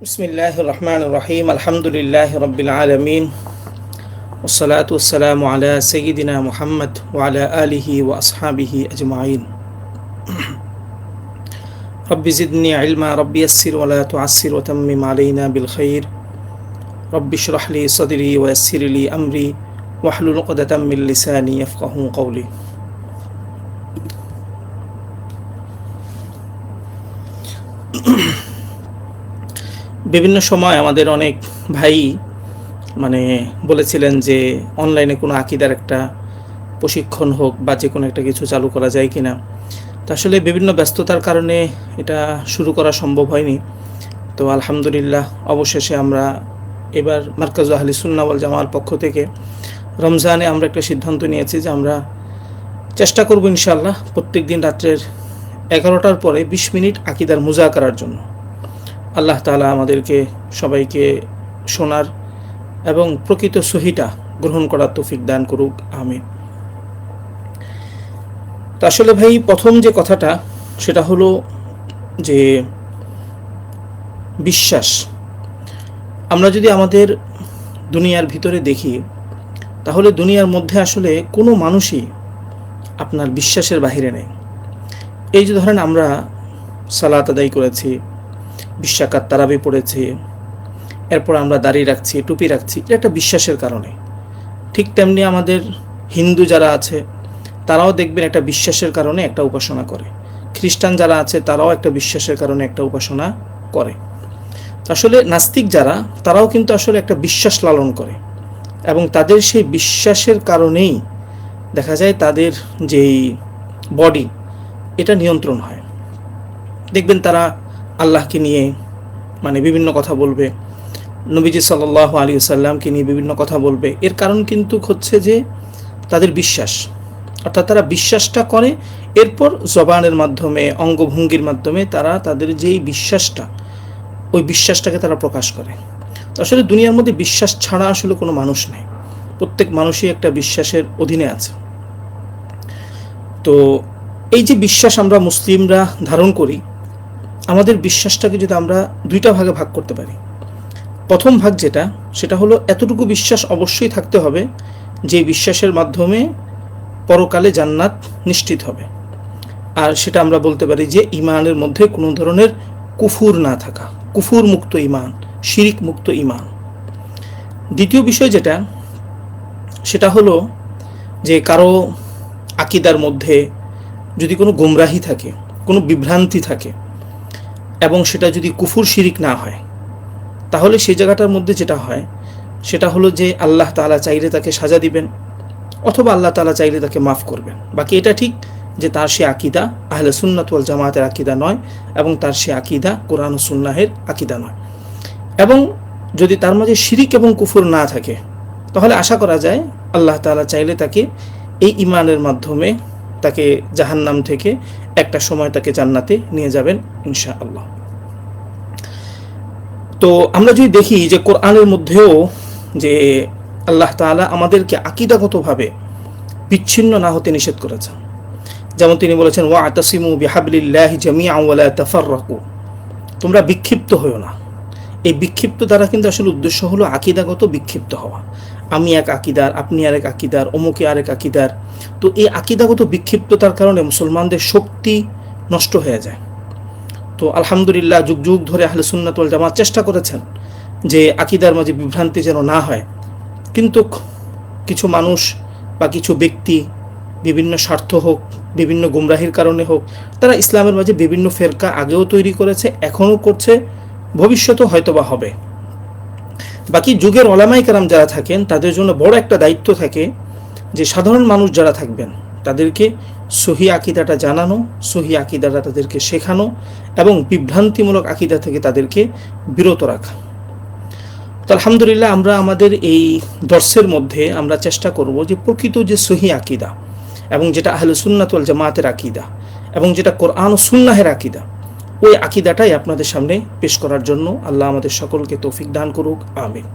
বিসমিল্লাহির রহমানির রহিম। আলহামদুলিল্লাহি রাব্বিল আলামিন। ওয়াসসালাতু ওয়াসসালামু আলা সাইয়্যিদিনা মুহাম্মদ ওয়া আলা আলিহি ওয়া আসহাবিহি আজমাইন। রব্বি জিদনি ইলমা, রব্বি ইয়াসসির ওয়া লা তুআসসির ওয়া তাম্মিম আলাইনা বিল খাইর। রব্বি ইশরাহ লি সাদরি ওয়া ইয়াসসির লি আমরি ওয়াহলুল উকদাতাম মিন লিসানি ইয়াফকাহু কওলি। বিভিন্ন সময় আমাদের অনেক ভাই বলেছিলেন যে অনলাইনে কোনো আকিদার একটা প্রশিক্ষণ হোক বা যে কোনো একটা কিছু চালু করা যায় কিনা। তো আসলে বিভিন্ন ব্যস্ততার কারণে এটা শুরু করা সম্ভব হয়নি। তো আলহামদুলিল্লাহ অবশেষে আমরা এবার মারকাজ আহলে সুন্নাহ ওয়াল জামাআর পক্ষ থেকে রমজানে আমরা একটা সিদ্ধান্ত নিয়েছি যে আমরা চেষ্টা করব ইনশাআল্লাহ প্রত্যেক দিন রাত্রের 11টার পরে 20 মিনিট আকিদার মুযাকারার জন্য। আল্লাহ তাআলা আমাদেরকে সবাইকে শোনার এবং প্রকৃত সহিটা গ্রহণ করার তৌফিক দান করুক, আমিন। তো আসলে ভাই, প্রথম যে কথাটা সেটা হলো যে বিশ্বাস। আমরা যদি আমাদের দুনিয়ার ভিতরে দেখি, তাহলে দুনিয়ার মধ্যে আসলে কোনো মানুষই আপনার বিশ্বাসের বাহিরে নেই। এই যে ধরেন আমরা সালাত আদায় করেছি, 20 রাকাত তারাবি পড়েছি, এরপর আমরা দাড়ি রাখছি, টুপি রাখছি, এটা একটা বিশ্বাসের কারণে। ঠিক তেমনি আমাদের হিন্দু যারা আছে তারাও দেখবেন একটা বিশ্বাসের কারণে একটা উপাসনা করে। খ্রিস্টান যারা আছে তারাও একটা বিশ্বাসের কারণে একটা উপাসনা করে। আসলে নাস্তিক যারা, তারাও কিন্তু আসলে একটা বিশ্বাস লালন করে এবং তাদের সেই বিশ্বাসের কারণেই দেখা যায় তাদের যেই বডি, এটা নিয়ন্ত্রণ হয়। দেখবেন তারা আল্লাহকে নিয়ে বিভিন্ন কথা বলবে, নবীজি সাল্লাল্লাহু আলাইহি ওয়াসাল্লামকে নিয়ে বিভিন্ন কথা বলবে। এর কারণ কিন্তু হচ্ছে যে তাদের বিশ্বাস, অর্থাৎ তারা বিশ্বাসটা করে, এরপর জবানের মাধ্যমে, অঙ্গভঙ্গির মাধ্যমে তারা তাদের যেই বিশ্বাসটা, ওই বিশ্বাসটাকে তারা প্রকাশ করে। আসলে দুনিয়ার মধ্যে বিশ্বাস ছাড়া আসলে কোনো মানুষ নেই, প্রত্যেক মানুষই একটা বিশ্বাসের অধীনে আছে। তো এই যে বিশ্বাস আমরা মুসলিমরা ধারণ করি, আমাদের বিশ্বাসটাকে যদি আমরা দুইটা ভাগে ভাগ করতে পারি। প্রথম ভাগ যেটা, সেটা হলো এতটুকু বিশ্বাস অবশ্যই থাকতে হবে যে বিশ্বাসের মাধ্যমে পরকালে জান্নাত নিশ্চিত হবে। আর সেটা আমরা বলতে পারি যে ইমানের মধ্যে কোনো ধরনের কুফুর না থাকা, কুফুর মুক্ত ইমান, শিরিক মুক্ত ইমান। দ্বিতীয় বিষয় যেটা, সেটা হলো যে কারো আকিদার মধ্যে যদি কোনো গোমরাহি থাকে, কোনো বিভ্রান্তি থাকে, এবং সেটা যদি কুফুর শিরিক না হয়, তাহলে সেই জায়গাটার মধ্যে যেটা হয় সেটা হলো যে আল্লাহ তাআলা চাইলে তাকে সাজা দিবেন, অথবা আল্লাহ তাআলা চাইলে তাকে মাফ করবেন। বাকি এটা ঠিক যে তার সে আকিদা আহলে সুন্নাত ওয়াল জামাতের আকিদা নয়, এবং তার সে আকিদা কোরআন ও সুন্নাহের আকিদা নয়। এবং যদি তার মাঝে শিরিক এবং কুফুর না থাকে, তাহলে আশা করা যায় আল্লাহ তাআলা চাইলে তাকে এই ইমানের মাধ্যমে তাকে জাহান্নাম থেকে একটা সময় তাকে জান্নাতে নিয়ে যাবেন ইনশাআল্লাহ। তো আমরা যদি দেখি যে কোরআনের মধ্যেও যে আল্লাহ তাআলা আমাদেরকে আকীদাগতভাবে বিচ্ছিন্ন না হতে নিষেধ করেছেন। যেমন তিনি বলেছেন, ওয়া'তাসিমু বিহাবলিল্লাহি জামিআন ওয়া লা তাফাররাকু, তোমরা বিক্ষিপ্ত হও না। এই বিক্ষিপ্ত দ্বারা কিন্তু আসলে উদ্দেশ্য হলো আকীদাগত বিক্ষিপ্ত হওয়া। আমি এক আকীদার, আপনি আরেক আকীদার, অমুকে আরেক আকীদার। তো এই আকীদাগত বিক্ষিপ্ততার কারণে মুসলমানদের শক্তি নষ্ট হয়ে যায়। তো আলহামদুলিল্লাহ যুগ যুগ ধরে আহলে সুন্নাত ওয়াল জামাত চেষ্টা করেছেন যে আকীদার মাঝে বিভ্রান্তি যেন না হয়, কিন্তু কিছু মানুষ বা কিছু ব্যক্তি বিভিন্ন স্বার্থ হোক, বিভিন্ন গুমরাহির কারণে হোক, তারা ইসলামের মাঝে বিভিন্ন ফেরকা আগেও তৈরি করেছে, এখনও করছে, ভবিষ্যতেও হয়তোবা হবে। বাকি যুগের ওলামায়ে কেরাম যারা থাকেন, তাদের জন্য বড় একটা দায়িত্ব থাকে যে সাধারণ মানুষ যারা থাকবেন তাদেরকে সহি আকীদাটা জানানো, সহি আকীদাটা তাদেরকে শেখানো, এবং বিভ্রান্তিমূলক আকীদা থেকে তাদেরকে বিরত রাখা। তো আলহামদুলিল্লাহ আমরা আমাদের এই দর্সের মধ্যে আমরা চেষ্টা করব যে প্রকৃত যে সহি আকীদা, এবং যেটা আহলে সুন্নাত ওয়াল জামাতের আকীদা, এবং যেটা কোরআন ও সুন্নাহের আকীদা, ওই আকীদাটাই আপনাদের সামনে পেশ করার জন্য আল্লাহ আমাদের সকলকে তৌফিক দান করুক, আমিন।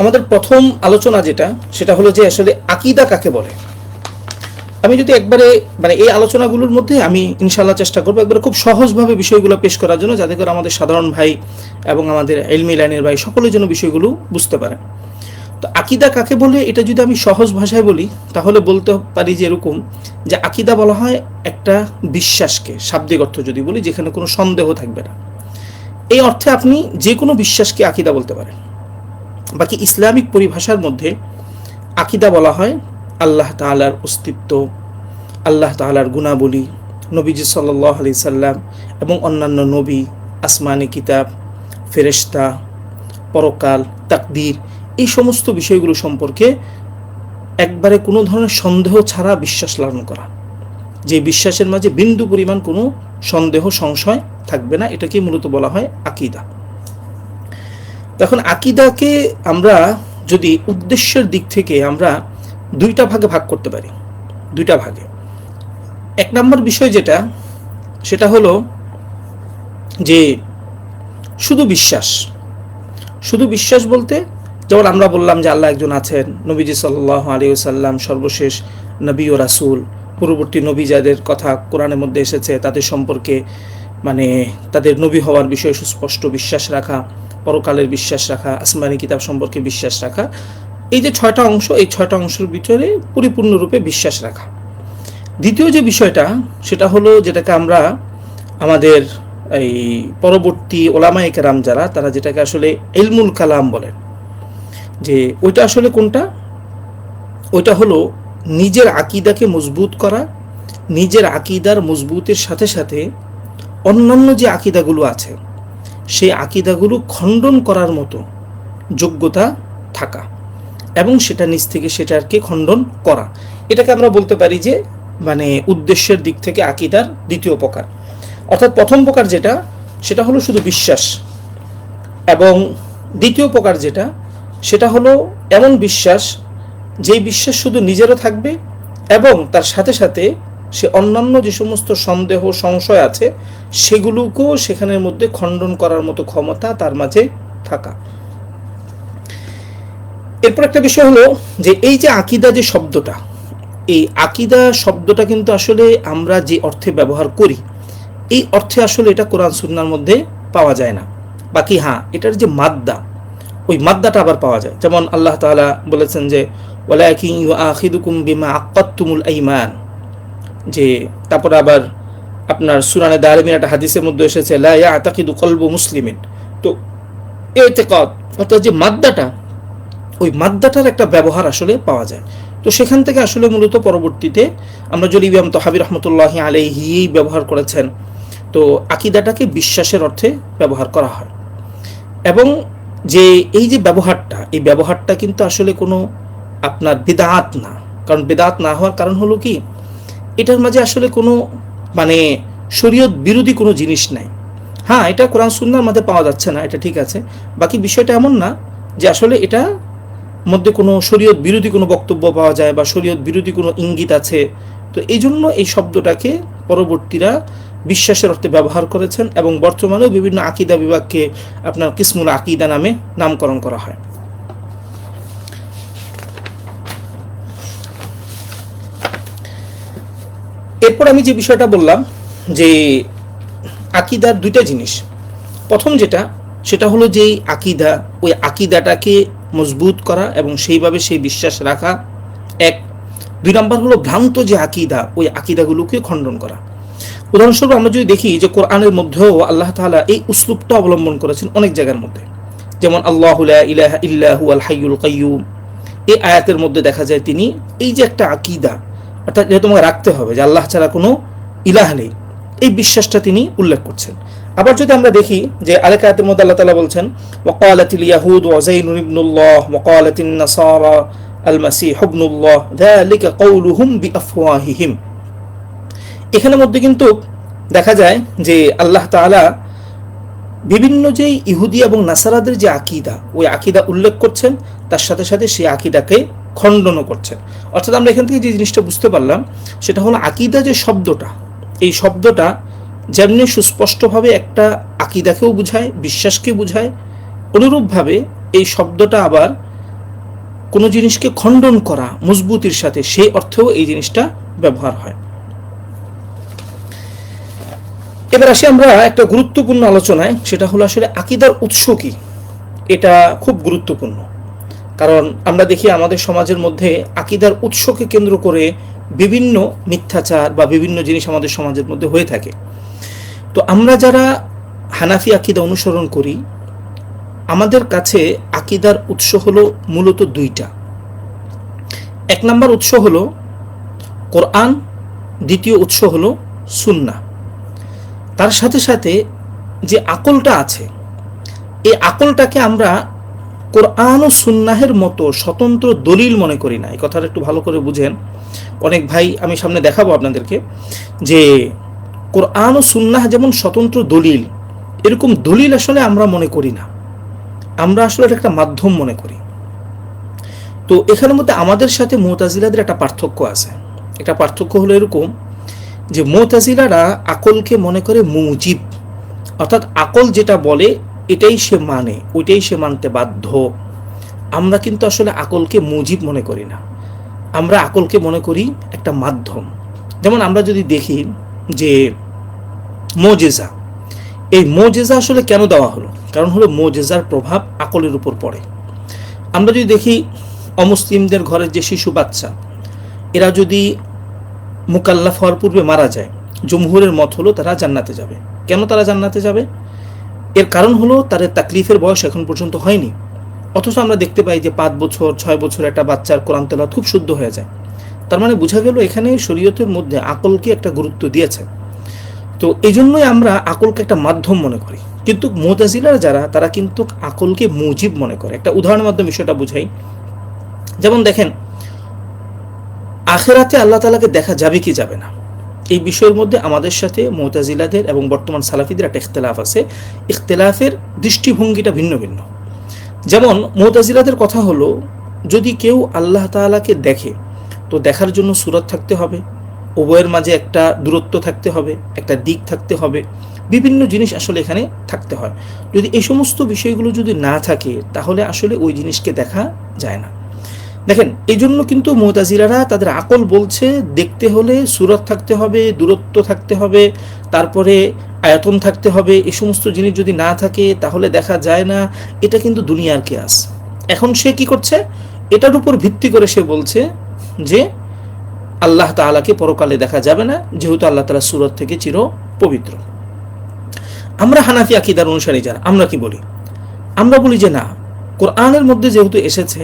আমাদের প্রথম আলোচনা যেটা, সেটা হলো যে আসলে আকীদা কাকে বলে। আমি যদি একবারে মানে এই আলোচনাগুলোর মধ্যে আমি ইনশাআল্লাহ চেষ্টা করবো একবারে খুব সহজভাবে বিষয়গুলো পেশ করার জন্য, যাতে করে আমাদের সাধারণ ভাই এবং আমাদের ইলমি লাইনের ভাই সকলের জন্য বিষয়গুলো বুঝতে পারে। তো আকিদা কাকে বলে এটা যদি আমি সহজ ভাষায় বলি তাহলে বলতে পারি যে এরকম, যে আকিদা বলা হয় একটা বিশ্বাসকে, শাব্দিক অর্থ যদি বলি, যেখানে কোনো সন্দেহ থাকবে না। এই অর্থে আপনি যে কোনো বিশ্বাসকে আকিদা বলতে পারেন। বাকি ইসলামিক পরিভাষার মধ্যে আকিদা বলা হয় আল্লাহ তাআলার অস্তিত্ব, আল্লাহ তাআলার গুণাবলী, নবীজি সাল্লাল্লাহু আলাইহি সাল্লাম এবং অন্যান্য নবী, আসমানি কিতাব, ফেরেশতা, পরকাল, তাকদীর, এই সমস্ত বিষয়গুলো সম্পর্কে একবারে কোনো ধরনের সন্দেহ ছাড়া বিশ্বাস লালন করা, যে বিশ্বাসের মাঝে বিন্দু পরিমাণ কোনো সন্দেহ সংশয় থাকবে না, এটাকে মূলত বলা হয় আকিদা। এখন আকিদাকে আমরা যদি উদ্দেশ্যের দিক থেকে আমরা দুইটা ভাগে ভাগ করতে পারি, দুইটা ভাগে। এক নম্বর বিষয় যেটা, সেটা হলো যে শুধু বিশ্বাস। শুধু বিশ্বাস বলতে যেমন আমরা বললাম যে আল্লাহ একজন আছেন, নবীজি সাল্লাল্লাহু আলাইহি ওয়াসাল্লাম সর্বশেষ নবী ও রাসূল, পূর্ববর্তী নবী যাদের কথা কোরআনের মধ্যে এসেছে তাদের সম্পর্কে মানে তাদের নবী হওয়ার বিষয়ে সুস্পষ্ট বিশ্বাস রাখা, পরকালের বিশ্বাস রাখা, আসমানি কিতাব সম্পর্কে বিশ্বাস রাখা, এই যে 6টা অংশ, এই 6টা অংশের ভিতরে পরিপূর্ণরূপে বিশ্বাস রাখা। দ্বিতীয় যে বিষয়টা সেটা হলো যেটাকে আমরা আমাদের এই পরবর্তী ওলামায়ে কেরাম যারা, তারা যেটাকে আসলে ইলমুল কালাম বলেন, যে ওইটা আসলে কোনটা, ওইটা হলো নিজের আকীদাকে মজবুত করা, নিজের আকীদার মজবুতের সাথে সাথে অন্যান্য যে আকীদাগুলো আছে সেই আকীদাগুলো খণ্ডন করার মতো যোগ্যতা থাকা এবং সেটা নিজ থেকে সেটাকে খণ্ডন করা। এটাকে আমরা বলতে পারি যে মানে উদ্দেশ্যের দিক থেকে আকীদার দ্বিতীয় প্রকার। অর্থাৎ প্রথম প্রকার যেটা, সেটা হলো শুধু বিশ্বাস, এবং দ্বিতীয় প্রকার যেটা, সেটা হলো এমন বিশ্বাস যেই বিশ্বাস শুধু নিজেরও থাকবে এবং তার সাথে সাথে সে অন্যান্য যে সমস্ত সন্দেহ সংশয় আছে সেগুলোকেও সেখানের মধ্যে খণ্ডন করার মতো ক্ষমতা তার মাঝে থাকা। এরপর একটা বিষয় হলো যে এই যে আকীদা যে শব্দটা, এই আকীদা শব্দটা কিন্তু আসলে আমরা যে অর্থে ব্যবহার করি এই অর্থে আসলে এটা কোরআন সুন্নাহর মধ্যে পাওয়া যায় না। বাকি হ্যাঁ, এটার যে মাদ্দা, ওই মাদ্দাটা আবার পাওয়া যায়। যেমন আল্লাহ তাআলা বলেছেন যে ওয়ালাকিন ইউআখিদুকুম বিমা আক্কাদতুমুল আইমান, যে তারপর আবার আপনার সূরা দারিমিন একটা হাদিসের মধ্যে এসেছে লা ইয়াতাকিদু কলবু মুসলিমিন। তো ইতিকাদ অর্থাৎ যে মাদ্দাটা, ওই মাদ্দাটার একটা ব্যবহার আসলে পাওয়া যায়। তো সেখান থেকে আসলে মূলত পরবর্তীতে আমরা যদি ইমাম তাহাবী রাহমাতুল্লাহি আলাইহি ব্যবহার করেছেন, তো আকীদাটাকে বিশ্বাসের অর্থে ব্যবহার করা হয়। এবং যে এই যে ব্যবহারটা, এই ব্যবহারটা কিন্তু আসলে কোনো আপনার বিদআত না। কারণ বিদআত না হওয়ার কারণ হলো কি, এটার মাঝে আসলে কোনো মানে শরীয়ত বিরোধী কোনো জিনিস নাই। হ্যাঁ, এটা কোরআন সুন্নাহর মধ্যে পাওয়া যাচ্ছে না, এটা ঠিক আছে। বাকি বিষয়টা এমন না যে আসলে এটা মধ্যে কোনো শরীয়ত বিরোধী কোনো বক্তব্য পাওয়া যায় বা শরীয়ত বিরোধী কোনো ইঙ্গিত আছে। তো এই জন্য এই শব্দটাকে পরবর্তীরা বিশ্বাসের অর্থে ব্যবহার করেছেন এবং বর্তমানেও বিভিন্ন আকীদা বিভাগকে আপনার কিসমুল আকীদা নামে নামকরণ করা হয়। এরপর আমি যে বিষয়টা বললাম যে আকীদার দুইটা জিনিস, প্রথম যেটা সেটা হলো যে আকীদা, ওই আকীদাটাকে মজবুত করা এবং সেইভাবে সেই বিশ্বাস রাখা এক। দুই নম্বর হলো ভ্রান্ত যে আকীদা, ওই আকীদাগুলোকে খণ্ডন করা। উদাহরণস্বরূপ আমরা যদি দেখি যে কোরআনের মধ্যেও আল্লাহ তাআলা এই উসলুবটা অবলম্বন করেছেন অনেক জায়গার মধ্যে। যেমন আল্লাহু লা ইলাহা ইল্লা হুয়াল হাইয়ুল কাইয়্যুম, এই আয়াতের মধ্যে দেখা যায় তিনি এই যে একটা আকীদা, অর্থাৎ যেটা তোমাকে রাখতে হবে যে আল্লাহ ছাড়া কোনো ইলাহ নেই, এই বিশ্বাসটা তিনি উল্লেখ করছেন। আবার যদি আমরা দেখি যে আরেক আয়াতের মধ্যে আল্লাহ তাআলা বলছেন ওয়াকালাতিল ইয়াহুদ উযাইরুন ইবনুল্লাহ ওয়াকালাতিন নাসারা আল মাসীহ ইবনুল্লাহ যালিকা কাওলুহুম বিআফওয়াহিহিম। এখানের মধ্যে কিন্তু দেখা যায় যে আল্লাহ তাআলা বিভিন্ন যে ইহুদি এবং নাসারাদের যে আকীদা, ওই আকীদা উল্লেখ করছেন, তার সাথে সাথে সেই আকীদাকে খণ্ডনও করছেন। অর্থাৎ আমরা এখান থেকে যে জিনিসটা বুঝতে পারলাম সেটা হলো আকীদা যে শব্দটা, এই শব্দটা যেমনি সুস্পষ্টভাবে একটা আকীদাকেও বোঝায়, বিশ্বাসকে বোঝায়, অনুরূপভাবে এই শব্দটা আবার কোনো জিনিসকে খণ্ডন করা মজবুতির সাথে, সেই অর্থেও এই জিনিসটা ব্যবহার হয়। এবার আসি আমরা একটা গুরুত্বপূর্ণ আলোচনায়, সেটা হলো আসলে আকীদার উৎস কি। এটা খুব গুরুত্বপূর্ণ, কারণ আমরা দেখি আমাদের সমাজের মধ্যে আকীদার উৎসকে কেন্দ্র করে বিভিন্ন মিথ্যাচার বা বিভিন্ন জিনিস আমাদের সমাজের মধ্যে হয়ে থাকে। তো আমরা যারা হানাফি আকীদা অনুসরণ করি, আমাদের কাছে আকীদার উৎস হলো মূলত দুইটা। এক নম্বর উৎস হলো কোরআন, দ্বিতীয় উৎস হলো সুন্নাহ। তার সাথে সাথে যে আকলটা আছে, এই আকলটাকে আমরা কোরআন ও সুন্নাহের মতো স্বতন্ত্র দলিল মনে করি না। এই কথাটা একটু ভালো করে বুঝেন। অনেক ভাই, আমি সামনে দেখাবো আপনাদেরকে, যে কোরআন ও সুন্নাহ যেমন স্বতন্ত্র দলিল, এরকম দলিল আসলে আমরা মনে করি না। আমরা আসলে এটা একটা মাধ্যম মনে করি। তো এখানের মধ্যে আমাদের সাথে মুতাজিলাদের একটা পার্থক্য আছে। একটা পার্থক্য হলো এরকম যে মুতাজিলারা আকলকে মনে করে মুজিব, অর্থাৎ আকল যেটা বলে এটাই সে মানে, ওইটাই সে মানতে বাধ্য। আমরা কিন্তু আসলে আকলকে মুজিব মনে করি না, আমরা আকলকে মনে করি একটা মাধ্যম। যেমন আমরা যদি দেখি যে মোজেজা, এই মোজেজা আসলে কেন দেওয়া হলো? কারণ হলো মোজেজার প্রভাব আকলের উপর পড়ে। আমরা যদি দেখি অমুসলিমদের ঘরের যে শিশু বাচ্চা, এরা যদি মুকাল্লাফ হওয়ার পূর্বে মারা যায়, জমহুরের মত হলো তারা জান্নাতে যাবে। কেন তারা জান্নাতে যাবে? এর কারণ হলো তাদের তাকলিফের বয়স এখন পর্যন্ত হয়নি। অথচ আমরা দেখতে পাই যে 5 বছর 6 বছর একটা বাচ্চার কোরআন তেলাওয়াত খুব শুদ্ধ হয়ে যায়। তার মানে বোঝা গেল এখানে শরীয়তের মধ্যে আকলকে একটা গুরুত্ব দিয়েছে। তো এই জন্যই আমরা আকলকে একটা মাধ্যম মনে করি। কিন্তু মুতাজিলার যারা, তারা কিন্তু আকলকে মুজিব মনে করে। একটা উদাহরণের মাধ্যমে বিষয়টা বুঝাই। যেমন দেখেন, আখিরাতে আল্লাহ তাআলাকে দেখা যাবে কি যাবে না, এই বিষয়ের মধ্যে আমাদের সাথে মুতাজিলাদের এবং বর্তমান সালাফিদের একটা ইখতিলাফ আছে। ইখতিলাফের দৃষ্টিভঙ্গিটা ভিন্ন ভিন্ন। যেমন মুতাজিলাদের কথা হলো, যদি কেউ আল্লাহ তাআলাকে দেখে তো দেখার জন্য সূরত থাকতে হবে, উভয়ের মাঝে একটা দূরত্ব থাকতে হবে, একটা দিক থাকতে হবে, বিভিন্ন জিনিস আসলে এখানে থাকতে হয়। যদি এই সমস্ত বিষয়গুলো যদি না থাকে, তাহলে আসলে ওই জিনিসকে দেখা যায় না। দেখেন, এই জন্য কিন্তু মুতাজিলারা তাদের আকল বলছে দেখতে হলে সূরত থাকতে হবে, দূরত্ব থাকতে হবে, তারপরে আয়তন থাকতে হবে। এই সমস্ত জিনিস যদি না থাকে তাহলে দেখা যায় না। এটা কিন্তু দুনিয়ার কিয়াস। এখন সে কি করছে? এটার উপর ভিত্তি করে সে বলছে যে আল্লাহ তাআলাকে পরকালে দেখা যাবে না, যেহেতু আল্লাহ তাআলা সূরত থেকে চির পবিত্র। আমরা হানাফি আকীদার অনুসারী যারা, আমরা কি বলি? আমরা বলি যে না, কোরআনের মধ্যে যেহেতু এসেছে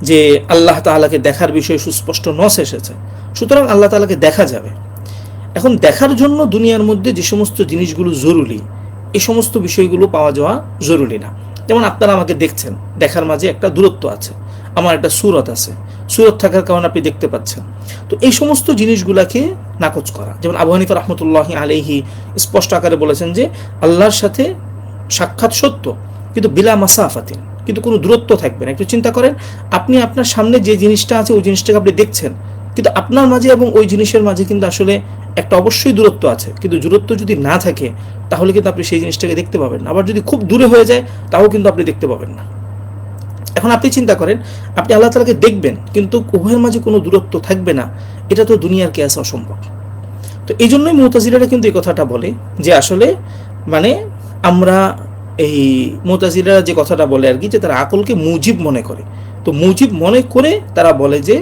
যে আল্লাহ তাআলাকে দেখার বিষয়ে সুস্পষ্ট নস এসেছে, সুতরাং আল্লাহ তাআলাকে দেখা যাবে। এখন দেখার জন্য দুনিয়ার মধ্যে যে সমস্ত জিনিসগুলো জরুরি, এই সমস্ত বিষয়গুলো পাওয়া যাওয়া জরুরি না। যেমন আপনারা আমাকে দেখছেন, দেখার মাঝে একটা দূরত্ব আছে, আমার একটা সূরত আছে, সূরত থাকার কারণে আপনি দেখতে পাচ্ছেন। তো এই সমস্ত জিনিসগুলাকে নাকচ করা। যেমন আবু হানিফা রাহমাতুল্লাহি আলাইহি স্পষ্ট আকারে বলেছেন যে আল্লাহর সাথে সাক্ষাৎ সত্য, কিন্তু বিলা মাসাফাতিন, কিন্তু কোনো দূরত্ব থাকবে না। একটু চিন্তা করেন, আপনি আপনার সামনে যে জিনিসটা আছে ওই জিনিসটাকে আপনি দেখছেন, কিন্তু আপনার মাঝে এবং ওই জিনিসের মাঝে কিন্তু আসলে একটা অবশ্যই দূরত্ব আছে। কিন্তু দূরত্ব যদি না থাকে তাহলে কিন্তু আপনি সেই জিনিসটাকে দেখতে পাবেন না। আবার যদি খুব দূরে হয়ে যায় তাও কিন্তু আপনি দেখতে পাবেন না। এখন আপনি চিন্তা করেন, আপনি আল্লাহ তাআলাকে দেখবেন কিন্তু উভয়ের মাঝে কোনো দূরত্ব থাকবে না, এটা তো দুনিয়ার কিয়াসে অসম্ভব। তো এই জন্যই মুতাজিলারা কিন্তু এই কথাটা বলে যে আসলে মানে আমরা এই মুতাজিলারা যে কথাটা বলে আর কি, যে তারা আকলকে মুজিব মনে করে। তো মুজিব মনে করে তারা বলে যে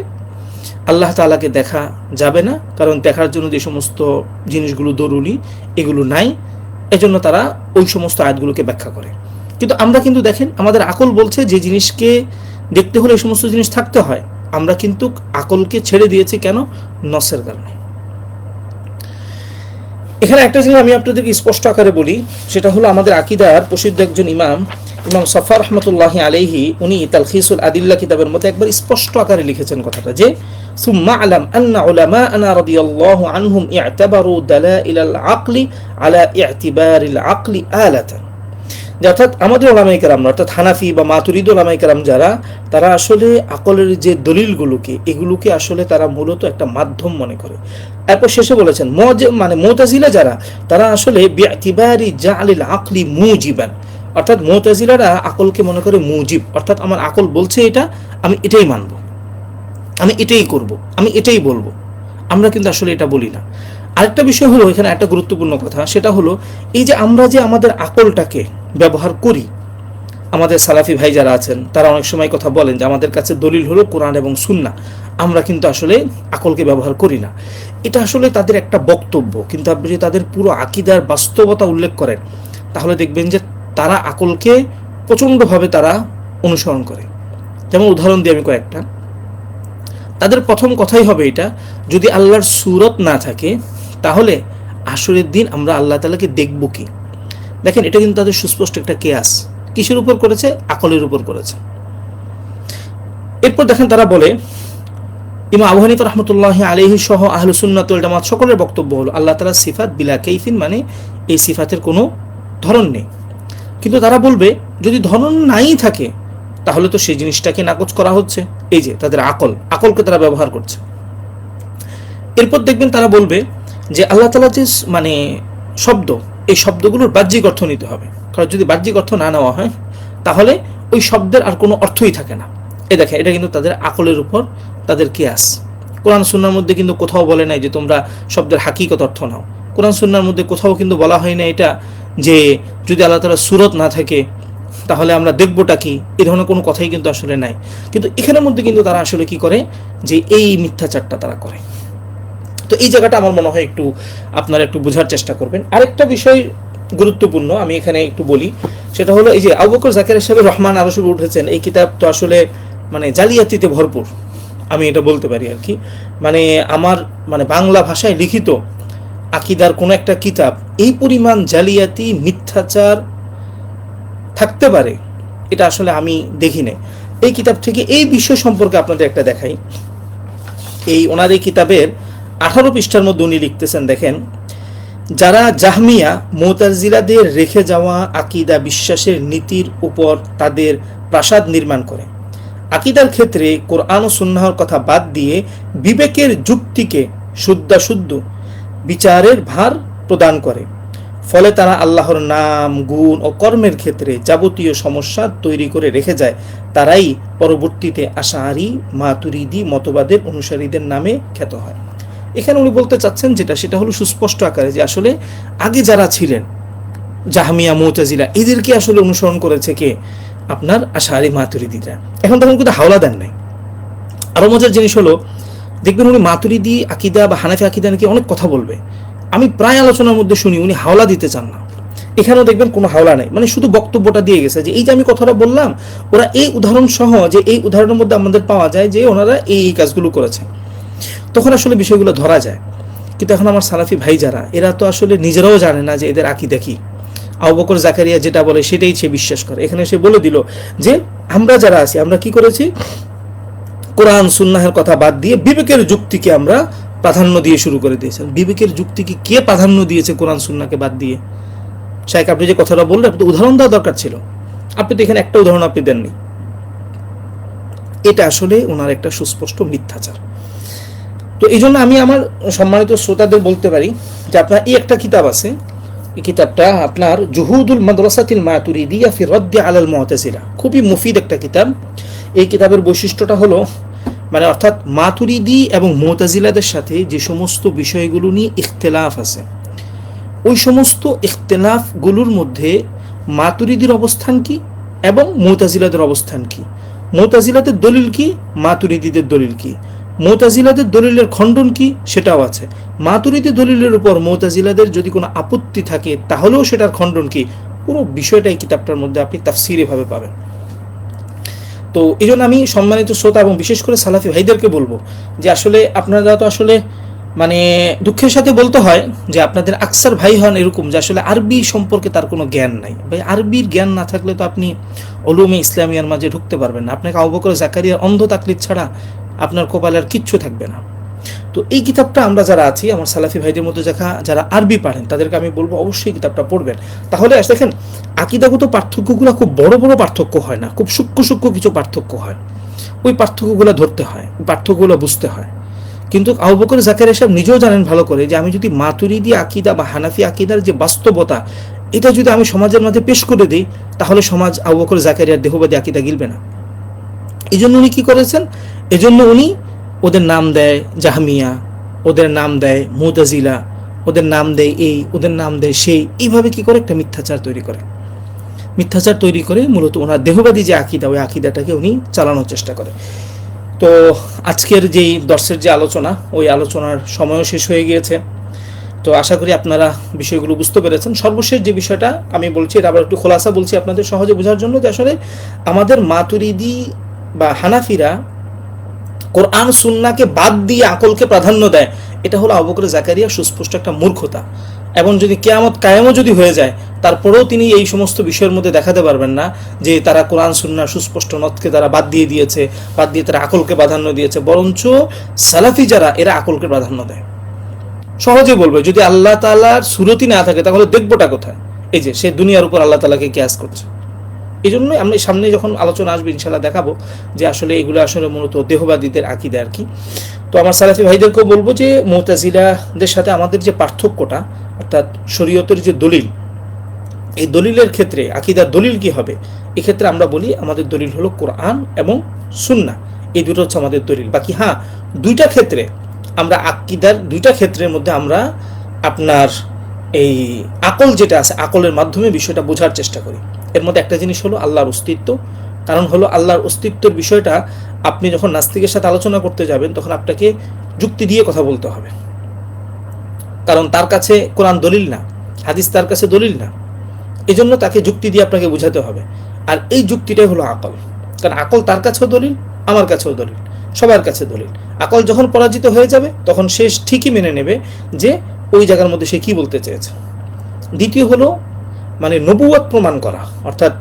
আল্লাহ তাআলাকে দেখা যাবে না, কারণ দেখার জন্য যে সমস্ত জিনিসগুলো জরুরি এগুলো নাই। এজন্য তারা ওই সমস্ত আয়াতগুলোকে ব্যাখ্যা করে। কিন্তু আমরা কিন্তু দেখেন, আমাদের আকল বলছে যে জিনিসকে দেখতে হলে এই সমস্ত জিনিস থাকতে হয়। আমরা কিন্তু আকলকে ছেড়ে দিয়েছি কেন? নসের কারণে। এখানে একটা জিনিস আমি আপনাদেরকে স্পষ্ট আকারে বলি, সেটা হলো আমাদের আকীদার প্রসিদ্ধ একজন ইমাম সাফা রাহমাতুল্লাহি আলাইহি, উনি তালখিসুল আদিল্লাহ কিতাবের মধ্যে একবার স্পষ্ট আকারে লিখেছেন কথাটা, যে সুম্মা আলাম আন্না উলামাআনা রাদিয়াল্লাহু আনহুম ই'তাবারু দালাইলাল আকলি আলা ই'তিবারিল আকলি আলাতান। অর্থাৎ আমাদের ওলামায়ে কেরাম, অর্থাৎ হানাফি বা মাতুরিদি ওলামায়ে কেরাম যারা, তারা আসলে আকলের যে দলিলগুলোকে, এগুলোকে আসলে তারা মূলত একটা মাধ্যম মনে করে। এরপর শেষে বলেছেন মানে মুতাজিলা যারা, তারা আসলে বি'তিবারি জা'লিল আকলি মুজিবান, অর্থাৎ মুতাজিলারা আকলকে মনে করে মুজিব, অর্থাৎ আমার আকল বলছে এটা, আমি এটাই মানব, আমি এটাই করব, আমি এটাই বলবো। আমরা কিন্তু আসলে এটা বলি না। আরেকটা বিষয় হলো এখানে একটা গুরুত্বপূর্ণ কথা, সেটা হলো এই যে আমরা যে আমাদের আকলটাকে ব্যবহার করি, আমাদের সালাফি ভাই যারা আছেন তারা অনেক সময় কথা বলেন যে আমাদের কাছে দলিল হলো কোরআন এবং সুন্নাহ, আমরা কিন্তু আসলে আকলকে ব্যবহার করি না। এটা আসলে তাদের একটা বক্তব্য, কিন্তু আপনি যদি তাদের পুরো আকীদার বাস্তবতা উল্লেখ করেন তাহলে দেখবেন যে তারা আকলকে প্রচণ্ডভাবে তারা অনুসরণ করে। যেমন উদাহরণ দিয়ে আমি কয়েকটা, তাদের প্রথম কথাই হবে এটা, যদি আল্লাহর সূরত না থাকে তাহলে আসরের দিন আমরা আল্লাহ তাআলাকে দেখব কি? দেখেন, এটা কিন্তু তাদের সুস্পষ্ট একটা কেয়াস। কিসের উপর করেছে? আকলের উপর করেছে। এরপর দেখেন তারা বলে, ইমাম আবু হানিফা রাহমাতুল্লাহি আলাইহি সহ আহলুস সুন্নাত ওয়াল জামাত সকলের বক্তব্য হলো আল্লাহ তাআলার সিফাত বিলা কাইফিন, মানে এই সিফাতের কোনো ধরন নেই। কিন্তু তারা বলবে যদি ধরন নাই থাকে তাহলে তো সেই জিনিসটাকে নাকচ করা হচ্ছে। এই যে তাদের আকলকে তারা ব্যবহার করছে। এরপর দেখবেন তারা বলবে যে আল্লাহ তাআলা যে মানে শব্দ, এই শব্দগুলোর বাহ্যিক অর্থ নিতে হবে, কারণ যদি বাহ্যিক অর্থ না নেওয়া হয় তাহলে ওই শব্দের আর কোনো অর্থই থাকে না। এই দেখেন, এটা কিন্তু তাদের আকলের উপর তাদের কিয়াস। কোরআন সুন্নাহর মধ্যে কিন্তু কোথাও বলে নাই যে তোমরা শব্দের হাকিকত অর্থ নাও। কোরআন সুন্নাহর মধ্যে কোথাও কিন্তু বলা হয় না এটা যে যদি আল্লাহ তাআলার সূরত না থাকে তাহলে আমরা দেখবোটা কি, এই ধরনের কোনো কথাই কিন্তু আসলে নাই। কিন্তু এখানের মধ্যে কিন্তু তারা আসলে কি করে, যে এই মিথ্যাচারটা তারা করে। তো এই জায়গাটা আমার মনে হয় একটু আপনারা একটু বোঝার চেষ্টা করবেন। আরেকটা বিষয় গুরুত্বপূর্ণ আমি এখানে একটু বলি, সেটা হলো এই যে আবু বকর জাকারিয়া সাহেব রহমান আরশে উঠেছেন, এই কিতাব তো আসলে মানে জালিয়াতিতে ভরপুর, আমি এটা বলতে পারি আর কি। মানে আমার মানে বাংলা ভাষায় লিখিত আকীদার কোনো একটা কিতাব এই পরিমাণ জালিয়াতি মিথ্যাচার থাকতে পারে এটা আসলে আমি দেখি নাই। এই কিতাব থেকে এই বিষয় সম্পর্কে আপনাদের একটা দেখাই। এই ওনার এই কিতাবের 18 পৃষ্ঠার মধ্যে উনি লিখতেছেন, দেখেন, যারা জাহমিয়া মুতাজিলাদের রেখে যাওয়া আকীদা বিশ্বাসের নীতির উপর তাদের প্রাসাদ নির্মাণ করে, আকীদার ক্ষেত্রে কোরআন ও সুন্নাহর কথা বাদ দিয়ে বিবেকের যুক্তিকে শুদ্ধ বিচারের ভার প্রদান করে, ফলে তারা আল্লাহর নাম, গুণ ও কর্মের ক্ষেত্রে যাবতীয় সমস্যা তৈরি করে রেখে যায়, তারাই পরবর্তীতে আশআরী মাতুরিদি মতবাদের অনুসারীদের নামে খ্যাত হয়। এখানে উনি বলতে চাচ্ছেন যেটা, সেটা হলো সুস্পষ্ট আকারে যে আসলে আগে যারা ছিলেন জাহমিয়া মুতাজিলা এদেরকে আসলে অনুসরণ করেছে কে? আপনার আশআরী মাতুরিদিরা। এখন তখন কিন্তু হাওলা দেন নাই। আরো মজার জিনিস হলো, দেখবেন উনি মাতুরিদি আকীদা বা হানাফি আকীদা নাকি অনেক কথা বলবে, আমি প্রায় আলোচনার মধ্যে শুনি উনি হাওলা দিতে চান না। এখানেও দেখবেন কোনো হাওলা নেই, মানে শুধু বক্তব্যটা দিয়ে গেছে যে এই যে আমি কথাটা বললাম, ওরা এই উদাহরণ সহ, যে এই উদাহরণের মধ্যে আমাদের পাওয়া যায় যে ওনারা এই কাজগুলো করেছে, তখন আসলে বিষয়গুলো ধরা যায়। কিন্তু এখন আমার সালাফি ভাই যারা, এরা তো আসলে নিজেরাও জানে না যে এদের আকীদা কি। আবু বকর জাকারিয়া যেটা বলে সেটাই সে বিশ্বাস করে। এখানে সে বলে দিল যে আমরা যারা আছি আমরা কি করেছি, কোরআন সুন্নাহের কথা বাদ দিয়ে বিবেকের যুক্তিকে আমরা প্রাধান্য দিয়ে শুরু করে দিয়েছেন। বিবেকের যুক্তিকে কে প্রাধান্য দিয়েছে কোরআন সুন্নাহকে বাদ দিয়ে? শাইখ, আপনি যে কথাটা বললেন, আপনি তো উদাহরণ দেওয়া দরকার ছিল, আপনি তো এখানে একটা উদাহরণ আপনি দেননি। এটা আসলে ওনার একটা সুস্পষ্ট মিথ্যাচার। তো এই জন্য আমি আমার সম্মানিত শ্রোতাদের বলতে পারি যে আপনার এই একটা কিতাব আছে, এই কিতাবটা আপনার জুহুদুল মাদ্রাসাতিল মাতুরিদিয়া ফি রাদ্দি আলাল মুতাজিলা, খুবই মুফিদ একটা কিতাব। এই কিতাবের বৈশিষ্ট্যটা হলো মানে অর্থাৎ মাতুরিদি এবং মুতাজিলাদের সাথে যে সমস্ত বিষয়গুলো নিয়ে ইখতিলাফ আছে, ওই সমস্ত ইখতিলাফগুলোর মধ্যে মাতুরিদির অবস্থান কি এবং মুতাজিলাদের অবস্থান কি, মুতাজিলাদের দলিল কি, মাতুরিদিদের দলিল কি, মুতাজিলাদের দলিলের খণ্ডন কি সেটাও আছে, মাতুরিদি দলিলের উপর মুতাজিলাদের যদি কোনো আপত্তি থাকে তাহলেও সেটার খণ্ডন কি, পুরো বিষয়টা এই কিতাবটার মধ্যে আপনি তাফসীরে ভাবে পাবেন। তো এই জন্য আমি সম্মানিত শ্রোতা এবং বিশেষ করে সালাফি ভাইদেরকে বলবো যে আসলে আপনারা তো আসলে মানে দুঃখের সাথে বলতে হয় যে আপনাদের আকসার ভাই হন এরকম যে আসলে আরবি সম্পর্কে তার কোনো জ্ঞান নাই। ভাই, আরবির জ্ঞান না থাকলে তো আপনি উলুমে ইসলামিয়ার মাঝে ঢুকতে পারবেন না। আপনাকে আবু বকর জাকারিয়ার অন্ধ তাকলিদ ছাড়া আপনার কপালে আর কিচ্ছু থাকবে না। তো এই কিতাবটা আমরা যারা আছি, আমার সালাফি ভাইদের মধ্যে যারা আরবি পারেন তাদেরকে আমি বলবো অবশ্যই কিতাবটা পড়বেন। তাহলে দেখেন আকীদাগত পার্থক্যগুলো খুব বড় বড় পার্থক্য হয় না, খুব সূক্ষ্ম কিছু পার্থক্য হয়। ওই পার্থক্যগুলো ধরতে হয়, ওই পার্থক্যগুলো বুঝতে হয়। কিন্তু আবু বকর জাকারিয়া সাহেব নিজেও জানেন ভালো করে যে আমি যদি মাতুরিদি আকীদা বা হানাফি আকীদার যে বাস্তবতা, এটা যদি আমি সমাজের মাঝে পেশ করে দিই, তাহলে সমাজ আবু বকর জাকারিয়ার দেহবাদী আকীদা গিলবে না। এই জন্য উনি কি করেছেন, এজন্য উনি ওদের নাম দেয় জাহমিয়া, ওদের নাম দেয় মুতাজিলা, ওদের নাম দেয় এই, ওদের নাম দেয় সেই, এইভাবে কি করে একটা মিথ্যাচার তৈরি করে, মিথ্যাচার তৈরি করে মূলত ওনার দেহবাদী যে আকীদা, ওই আকীদাটাকে উনি চালানোর চেষ্টা করে। তো আজকের যেই দর্শের যে আলোচনা, ওই আলোচনার সময়ও শেষ হয়ে গিয়েছে। তো আশা করি আপনারা বিষয়গুলো বুঝতে পেরেছেন। সর্বশেষ যে বিষয়টা আমি বলছি, এটা আবার একটু খোলাসা বলছি আপনাদের সহজে বোঝার জন্য, যে আসলে আমাদের মাতুরিদি বা হানাফিরা কোরআন সুন্নাহকে বাদ দিয়ে আকলকে প্রাধান্য দেয়, এটা হলো আবু বকর জাকারিয়া সুস্পষ্ট একটা মূর্খতা। এবং যদি কিয়ামত কায়েমও যদি হয়ে যায়, তারপরেও তিনি এই সমস্ত বিষয়ের মধ্যে দেখাতে পারবেন না যে তারা কোরআন সুন্নাহ সুস্পষ্ট নথকে তারা বাদ দিয়ে দিয়েছে, বাদ দিয়ে তারা আকলকে প্রাধান্য দিয়েছে। বরঞ্চ সালাফি যারা, এরা আকলকে প্রাধান্য দেয়। সহজে বলবে, যদি আল্লাহ তাআলার সুরতি না থাকে তাহলে দেখবোটা কোথায়? এই যে সে দুনিয়ার উপর আল্লাহ তাআলাকে কিয়াস করছে। এই জন্যই আমি সামনে যখন আলোচনা আসবে ইনশাল্লাহ দেখাবো যে আসলে এগুলো আসলে মূলত দেহবাদীদের আকীদা আর কি। তো আমার সালাফি ভাইদেরকেও বলবো যে মুতাজিলাদের সাথে আমাদের যে পার্থক্যটা, অর্থাৎ শরীয়তের যে দলিল, এই দলিলের ক্ষেত্রে আকীদার দলিল কি হবে, এক্ষেত্রে আমরা বলি আমাদের দলিল হলো কোরআন এবং সুন্নাহ, এই দুটো হচ্ছে আমাদের দলিল। বাকি হ্যাঁ, দুইটা ক্ষেত্রে আমরা আকীদার দুইটা ক্ষেত্রের মধ্যে আমরা আপনার এই আকল যেটা আছে, আকলের মাধ্যমে বিষয়টা বোঝার চেষ্টা করি। এর মধ্যে একটা জিনিস হলো আল্লাহর অস্তিত্ব। কারণ হলো আল্লাহর অস্তিত্বের বিষয়টা আপনি যখন নাস্তিকের সাথে আলোচনা করতে যাবেন, তখন আপনাকে যুক্তি দিয়ে কথা বলতে হবে। কারণ তার কাছে কোরআন দলিল না, হাদিস তার কাছে দলিল না, এই জন্য তাকে যুক্তি দিয়ে আপনাকে বোঝাতে হবে। আর এই যুক্তিটাই হলো আকল। কারণ আকল তার কাছেও দলিল, আমার কাছেও দলিল, সবার কাছে দলিল। আকল যখন পরাজিত হয়ে যাবে, তখন সে ঠিকই মেনে নেবে যে ওই জায়গার মধ্যে সে কি বলতে চেয়েছে। দ্বিতীয় হলো মানে নবুয়ত প্রমাণ করা, অর্থাৎ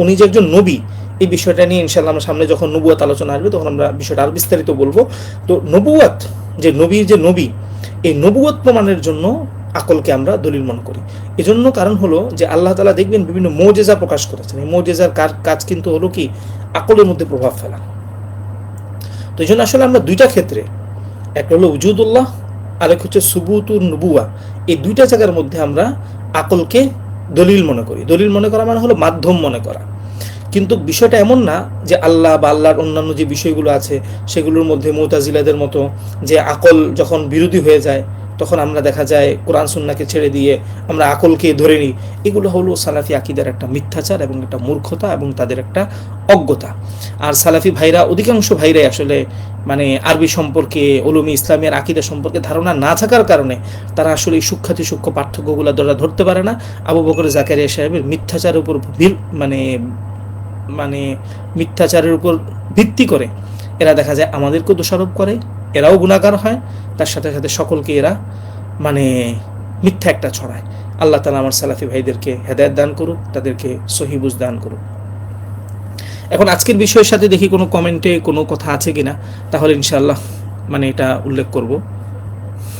উনি যে একজন নবী, এই বিষয়টা নিয়ে ইনশাআল্লাহ আমরা সামনে যখন নবুয়ত আলোচনা আসবে তখন আমরা বিষয়টা আরো বিস্তারিত বলবো। তো নবুয়ত, যে নবীর যে নবী, এই নবুয়ত প্রমাণের জন্য আকলকে আমরা দলিল মনে করি। এজন্য কারণ হলো যে আল্লাহ তাআলা দেখবেন বিভিন্ন মুজিজা প্রকাশ করেছেন, এই মুজিজার কাজ কিন্তু হলো কি আকলের মধ্যে প্রভাব ফেলা। তো এই জন্য আসলে আমরা দুইটা ক্ষেত্রে, একটা হলো উজুদুল্লাহ, আরেক হচ্ছে সুবুতুন নবুয়া, এই দুইটা জায়গার মধ্যে আমরা আকলকে দলিল মনে করি। দলিল মনে করা মানে হলো মাধ্যম মনে করা। কিন্তু বিষয়টা এমন না যে আল্লাহ বা আল্লাহর অন্যান্য যে বিষয়গুলো আছে সেগুলোর মধ্যে মুতাজিলাদের মতো যে আকল যখন বিরোধী হয়ে যায় তখন আমরা দেখা যায় কোরআন সুন্নাহকে ছেড়ে দিয়ে আমরা আকলকে ধরে নিই। এগুলো হলো সালাফি আকীদার একটা মিথ্যাচার এবং একটা মূর্খতা এবং তাদের একটা অজ্ঞতা। আর সালাফি ভাইরা, অধিকাংশ ভাইরাই আসলে মানে আরবি সম্পর্কে, উলুমে ইসলামের আকীদা সম্পর্কে ধারণা না থাকার কারণে তারা আসলে এই সূক্ষ্মাতি সূক্ষ্ম পার্থক্যগুলো ধরতে পারে না। আবু বকর জাকারিয়া সাহেবের মিথ্যাচারের উপর মানে মিথ্যাচারের উপর ভিত্তি করে এরা দেখা যায় আমাদেরকেও দোষারোপ করে, এরাও গুনাহগার হয়, তার সাথে সাথে সকলকে এরা মানে মিথ্যা একটা ছড়ায়। আল্লাহ তাআলা আমার সালাফি ভাইদেরকে হেদায়েত দান করুক, তাদেরকে সহিহ বুঝ দান করুক। এখন আজকের বিষয়ের সাথে দেখি কোনো কমেন্টে কোনো কথা আছে কিনা, তাহলে ইনশাআল্লাহ মানে এটা উল্লেখ করব।